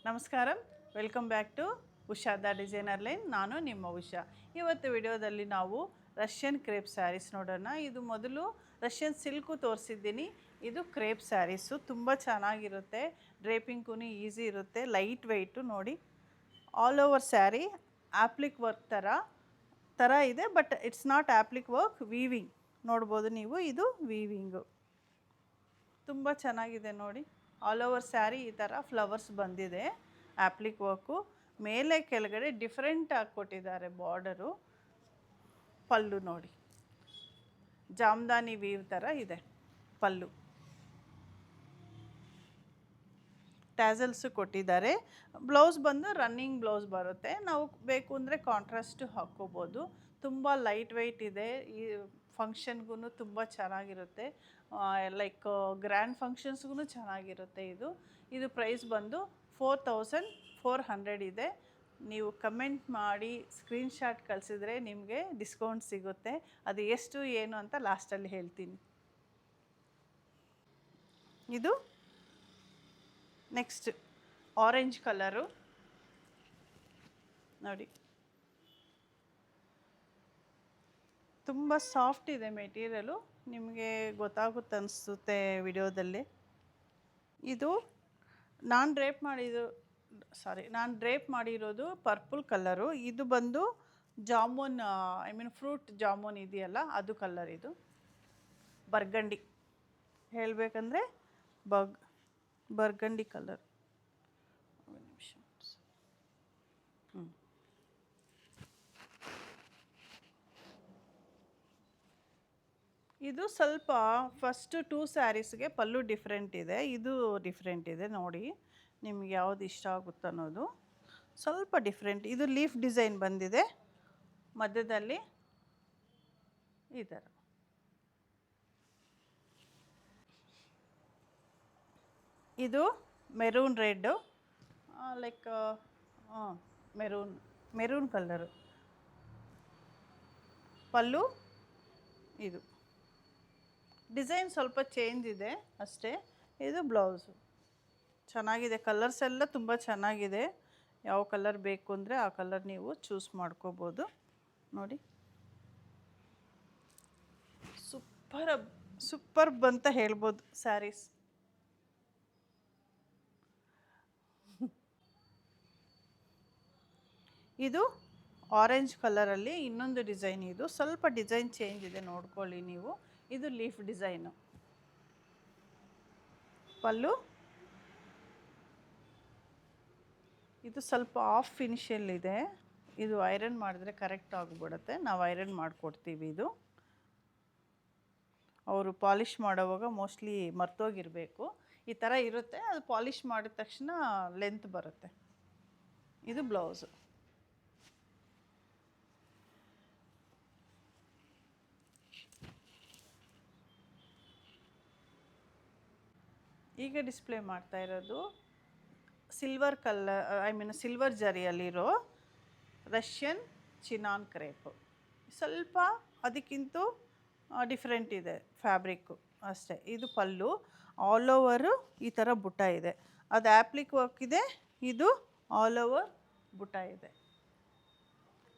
ನಮಸ್ಕಾರಂ, welcome back to ಉಷಾದ designer line. ನಾನು ನಿಮ್ಮ ಉಷಾ. ಇವತ್ತು ವಿಡಿಯೋದಲ್ಲಿ ನಾವು ರಷ್ಯನ್ ಕ್ರೇಪ್ ಸ್ಯಾರೀಸ್ ನೋಡೋಣ. ಇದು ಮೊದಲು ರಷ್ಯನ್ ಸಿಲ್ಕು ತೋರಿಸಿದ್ದೀನಿ. ಇದು ಕ್ರೇಪ್ ಸ್ಯಾರೀಸು ತುಂಬ ಚೆನ್ನಾಗಿರುತ್ತೆ, ಡ್ರೇಪಿಂಗ್ಗೂ ಈಸಿ ಇರುತ್ತೆ, ಲೈಟ್ ವೆಯ್ಟು. ನೋಡಿ, all over sari applique work ಥರ ಇದೆ, but it's not applique work, weaving ನೋಡ್ಬೋದು ನೀವು. ಇದು ವೀವಿಂಗು ತುಂಬ ಚೆನ್ನಾಗಿದೆ ನೋಡಿ. ಆಲ್ ಓವರ್ ಸ್ಯಾರಿ ಈ ಥರ ಫ್ಲವರ್ಸ್ ಬಂದಿದೆ, ಆಪ್ಲಿಕ್ ವರ್ಕು. ಮೇಲೆ ಕೆಳಗಡೆ ಡಿಫ್ರೆಂಟ್ ಆಗಿ ಕೊಟ್ಟಿದ್ದಾರೆ ಬಾರ್ಡರು. ಪಲ್ಲು ನೋಡಿ, ಜಾಮ್ದಾನಿ ವೀವ್ ಥರ ಇದೆ ಪಲ್ಲು. ಟ್ಯಾಸಲ್ಸು ಕೊಟ್ಟಿದ್ದಾರೆ. ಬ್ಲೌಸ್ ಬಂದು ರನ್ನಿಂಗ್ ಬ್ಲೌಸ್ ಬರುತ್ತೆ. ನಾವು ಬೇಕು ಅಂದರೆ ಕಾಂಟ್ರಾಸ್ಟು ಹಾಕ್ಕೋಬೋದು. ತುಂಬ ಲೈಟ್ ವೆಯ್ಟ್ ಇದೆ. ಈ ಫಂಕ್ಷನ್ಗೂ ತುಂಬ ಚೆನ್ನಾಗಿರುತ್ತೆ, ಲೈಕ್ ಗ್ರ್ಯಾಂಡ್ ಫಂಕ್ಷನ್ಸ್ಗೂ ಚೆನ್ನಾಗಿರುತ್ತೆ. ಇದು ಪ್ರೈಸ್ ಬಂದು 4400 ಇದೆ. ನೀವು ಕಮೆಂಟ್ ಮಾಡಿ ಸ್ಕ್ರೀನ್ಶಾಟ್ ಕಳಿಸಿದ್ರೆ ನಿಮಗೆ ಡಿಸ್ಕೌಂಟ್ ಸಿಗುತ್ತೆ. ಅದು ಎಷ್ಟು ಏನು ಅಂತ ಲಾಸ್ಟಲ್ಲಿ ಹೇಳ್ತೀನಿ. ಇದು ನೆಕ್ಸ್ಟ್ ಆರೆಂಜ್ ಕಲರು ನೋಡಿ, ತುಂಬ ಸಾಫ್ಟ್ ಇದೆ ಮೆಟೀರಿಯಲು. ನಿಮಗೆ ಗೊತ್ತಾಗುತ್ತೆ ಅನಿಸುತ್ತೆ ವಿಡಿಯೋದಲ್ಲಿ. ಇದು ನಾನು ಡ್ರೇಪ್ ಮಾಡಿರೋದು ಪರ್ಪಲ್ ಕಲರು. ಇದು ಬಂದು ಜಾಮೂನ್, ಫ್ರೂಟ್ ಜಾಮೂನ್ ಇದೆಯಲ್ಲ, ಅದು ಕಲರ್. ಇದು ಬರ್ಗಂಡಿ, ಹೇಳಬೇಕಂದ್ರೆ ಬರ್ಗಂಡಿ ಕಲರ್. ಒಂದು ನಿಮಿಷ. ಇದು ಸ್ವಲ್ಪ ಫಸ್ಟ್ 2 ಸ್ಯಾರೀಸ್ಗೆ ಪಲ್ಲು ಡಿಫ್ರೆಂಟ್ ಇದೆ, ಇದು ಡಿಫ್ರೆಂಟ್ ಇದೆ. ನೋಡಿ ನಿಮ್ಗೆ ಯಾವುದು ಇಷ್ಟ ಆಗುತ್ತೆ ಅನ್ನೋದು. ಸ್ವಲ್ಪ ಡಿಫ್ರೆಂಟ್. ಇದು ಲೀಫ್ ಡಿಸೈನ್ ಬಂದಿದೆ ಮಧ್ಯದಲ್ಲಿ ಈ ಥರ. ಇದು maroon red, like maroon colour. Pallu ಇದು ಡಿಸೈನ್ ಸ್ವಲ್ಪ ಚೇಂಜ್ ಇದೆ ಅಷ್ಟೇ. ಇದು ಬ್ಲೌಸು ಚೆನ್ನಾಗಿದೆ. ಕಲರ್ಸ್ ಎಲ್ಲ ತುಂಬ ಚೆನ್ನಾಗಿದೆ. ಯಾವ ಕಲರ್ ಬೇಕು ಅಂದರೆ ಆ ಕಲರ್ ನೀವು ಚೂಸ್ ಮಾಡ್ಕೋಬೋದು. ನೋಡಿ, ಸೂಪರ್ಬ್ ಅಂತ ಹೇಳ್ಬೋದು ಸ್ಯಾರೀಸ್. ಇದು ಆರೆಂಜ್ ಕಲರಲ್ಲಿ ಇನ್ನೊಂದು ಡಿಸೈನ್. ಇದು ಸ್ವಲ್ಪ ಡಿಸೈನ್ ಚೇಂಜ್ ಇದೆ, ನೋಡ್ಕೊಳ್ಳಿ ನೀವು. ಇದು ಲೀಫ್ ಡಿಸೈನು. ಪಲ್ಲು ಇದು ಸ್ವಲ್ಪ ಆಫ್ ಫಿನಿಷಲ್ಲಿದೆ. ಇದು ಐರನ್ ಮಾಡಿದ್ರೆ ಕರೆಕ್ಟ್ ಆಗಿಬಿಡುತ್ತೆ, ನಾವು ಐರನ್ ಮಾಡಿಕೊಡ್ತೀವಿ. ಇದು ಅವರು ಪಾಲಿಷ್ ಮಾಡೋವಾಗ ಮೋಸ್ಟ್ಲಿ ಮರ್ತೋಗಿರಬೇಕು. ಈ ಥರ ಇರುತ್ತೆ, ಅದು ಪಾಲಿಷ್ ಮಾಡಿದ ತಕ್ಷಣ ಲೆಂತ್ ಬರುತ್ತೆ. ಇದು ಬ್ಲೌಸು. ಈಗ ಡಿಸ್ಪ್ಲೇ ಮಾಡ್ತಾ ಇರೋದು ಸಿಲ್ವರ್ ಕಲರ್, ಸಿಲ್ವರ್ ಜರಿಯಲ್ಲಿರೋ ರಷ್ಯನ್ ಚಿನಾನ್ ಕ್ರೇಪು. ಸ್ವಲ್ಪ ಅದಕ್ಕಿಂತ ಡಿಫ್ರೆಂಟ್ ಇದೆ ಫ್ಯಾಬ್ರಿಕ್ಕು ಅಷ್ಟೇ. ಇದು ಪಲ್ಲು, ಆಲ್ ಓವರು ಈ ಥರ ಬುಟ್ಟ ಇದೆ. ಅದು ಆ್ಯಪ್ಲಿಕ್ ವರ್ಕ್ ಇದೆ, ಇದು ಆಲ್ ಓವರ್ ಬುಟ್ಟ ಇದೆ.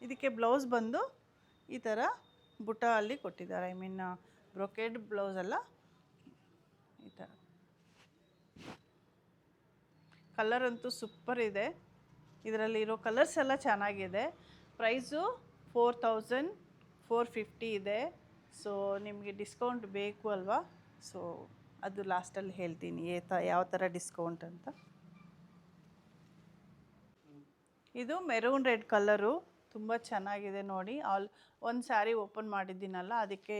ಇದಕ್ಕೆ ಬ್ಲೌಸ್ ಬಂದು ಈ ಥರ ಬುಟ್ಟ ಅಲ್ಲಿ ಕೊಟ್ಟಿದ್ದಾರೆ. ಬ್ರೊಕೇಡ್ ಬ್ಲೌಸ್ ಅಲ್ಲ, ಈ ಥರ. ಕಲರ್ ಅಂತೂ ಸೂಪರ್ ಇದೆ. ಇದರಲ್ಲಿರೋ ಕಲರ್ಸ್ ಎಲ್ಲ ಚೆನ್ನಾಗಿದೆ. ಪ್ರೈಸು 4450 ಇದೆ. ಸೊ ನಿಮಗೆ ಡಿಸ್ಕೌಂಟ್ ಬೇಕು ಅಲ್ವಾ? ಸೊ ಅದು ಲಾಸ್ಟಲ್ಲಿ ಹೇಳ್ತೀನಿ ಯಾವ ಥರ ಡಿಸ್ಕೌಂಟ್ ಅಂತ. ಇದು ಮೆರೂನ್ ರೆಡ್ ಕಲರು, ತುಂಬ ಚೆನ್ನಾಗಿದೆ ನೋಡಿ. ಒಂದು ಸ್ಯಾರಿ ಓಪನ್ ಮಾಡಿದ್ದೀನಲ್ಲ, ಅದಕ್ಕೆ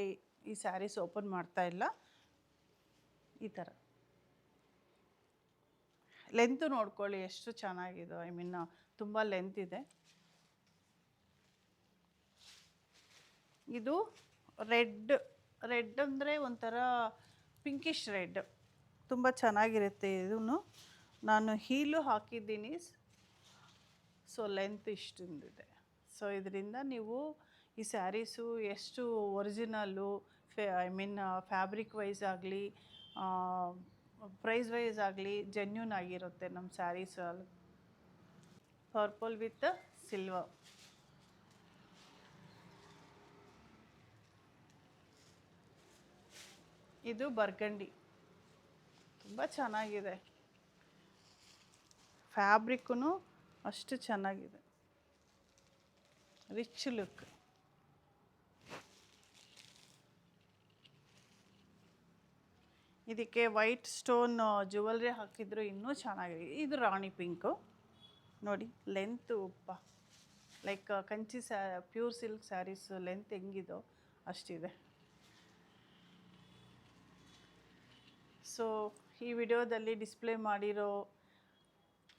ಈ ಸ್ಯಾರೀಸ್ ಓಪನ್ ಮಾಡ್ತಾ ಇಲ್ಲ. ಈ ಥರ ಲೆಂತು ನೋಡ್ಕೊಳ್ಳಿ ಎಷ್ಟು ಚೆನ್ನಾಗಿದೆ. ತುಂಬ ಲೆಂತ್ ಇದೆ. ಇದು ರೆಡ್ ಅಂದರೆ ಒಂಥರ ಪಿಂಕಿಶ್ ರೆಡ್, ತುಂಬ ಚೆನ್ನಾಗಿರುತ್ತೆ. ಇದೂ ನಾನು ಹೀಲು ಹಾಕಿದ್ದೀನಿ, ಸೊ ಲೆಂತ್ ಇಷ್ಟೊಂದಿದೆ. ಸೊ ಇದರಿಂದ ನೀವು ಈ ಸ್ಯಾರೀಸು ಎಷ್ಟು ಒರಿಜಿನಲ್ಲು, ಫ್ಯಾಬ್ರಿಕ್ ವೈಸ್ ಆಗಲಿ ಪ್ರೈಸ್ ವೈಸ್ ಆಗಲಿ ಜೆನ್ಯೂನ್ ಆಗಿರುತ್ತೆ ನಮ್ಮ ಸ್ಯಾರೀಸಲ್ಲಿ. Purple with silver. ಇದು ಬರ್ಗಂಡಿ, ತುಂಬ ಚೆನ್ನಾಗಿದೆ. ಫ್ಯಾಬ್ರಿಕ್ಕೂ ಅಷ್ಟು ಚೆನ್ನಾಗಿದೆ, ರಿಚ್ ಲುಕ್. ಇದಕ್ಕೆ ವೈಟ್ ಸ್ಟೋನ್ ಜುವೆಲ್ರಿ ಹಾಕಿದ್ರು ಇನ್ನೂ ಚೆನ್ನಾಗಿದೆ. ಇದು ರಾಣಿ ಪಿಂಕು ನೋಡಿ, ಲೆಂತ್ ಉಪ್ಪ like Kanchi pure silk saris length ಹೆಂಗಿದೋ ಅಷ್ಟಿದೆ. ಸೊ ಈ ವಿಡಿಯೋದಲ್ಲಿ ಡಿಸ್ಪ್ಲೇ ಮಾಡಿರೋ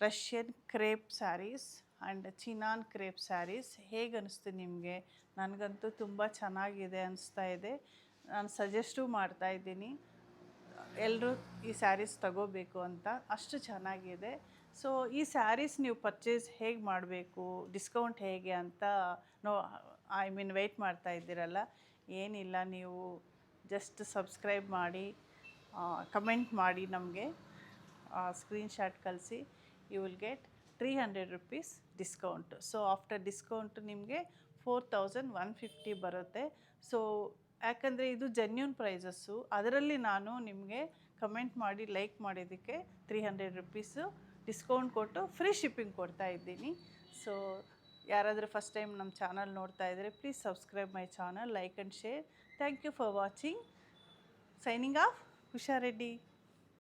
Russian crepe saris and chiffon crepe saris ಹೇಗೆ ಅನಿಸ್ತು ನಿಮಗೆ? ನನಗಂತೂ ತುಂಬ ಚೆನ್ನಾಗಿದೆ ಅನಿಸ್ತಾ ಇದೆ. ನಾನು ಸಜೆಸ್ಟು ಮಾಡ್ತಾಯಿದ್ದೀನಿ ಎಲ್ಲರೂ ಈ ಸ್ಯಾರೀಸ್ ತಗೋಬೇಕು ಅಂತ, ಅಷ್ಟು ಚೆನ್ನಾಗಿದೆ. ಸೊ ಈ ಸ್ಯಾರೀಸ್ ನೀವು ಪರ್ಚೇಸ್ ಹೇಗೆ ಮಾಡಬೇಕು, ಡಿಸ್ಕೌಂಟ್ ಹೇಗೆ ಅಂತ ವೆಯ್ಟ್ ಮಾಡ್ತಾ ಇದ್ದೀರಲ್ಲ, ಏನಿಲ್ಲ, ನೀವು ಜಸ್ಟ್ ಸಬ್ಸ್ಕ್ರೈಬ್ ಮಾಡಿ, ಕಮೆಂಟ್ ಮಾಡಿ, ನಮಗೆ ಸ್ಕ್ರೀನ್ಶಾಟ್ ಕಳಿಸಿ. You will get 300 rupees discount. So after discount ನಿಮಗೆ 4150 ಬರುತ್ತೆ. ಸೊ ಯಾಕಂದರೆ ಇದು ಜೆನ್ಯೂನ್ ಪ್ರೈಸಸ್ಸು, ಅದರಲ್ಲಿ ನಾನು ನಿಮಗೆ ಕಮೆಂಟ್ ಮಾಡಿ ಲೈಕ್ ಮಾಡಿದ್ದಕ್ಕೆ 300 ರುಪೀಸು ಡಿಸ್ಕೌಂಟ್ ಕೊಟ್ಟು ಫ್ರೀ ಶಿಪ್ಪಿಂಗ್ ಕೊಡ್ತಾ ಇದ್ದೀನಿ. ಸೊ ಯಾರಾದರೂ ಫಸ್ಟ್ ಟೈಮ್ ನಮ್ಮ ಚಾನಲ್ ನೋಡ್ತಾ ಇದ್ದರೆ please subscribe my channel, like and share. Thank you for watching. Signing off, Usha Reddy.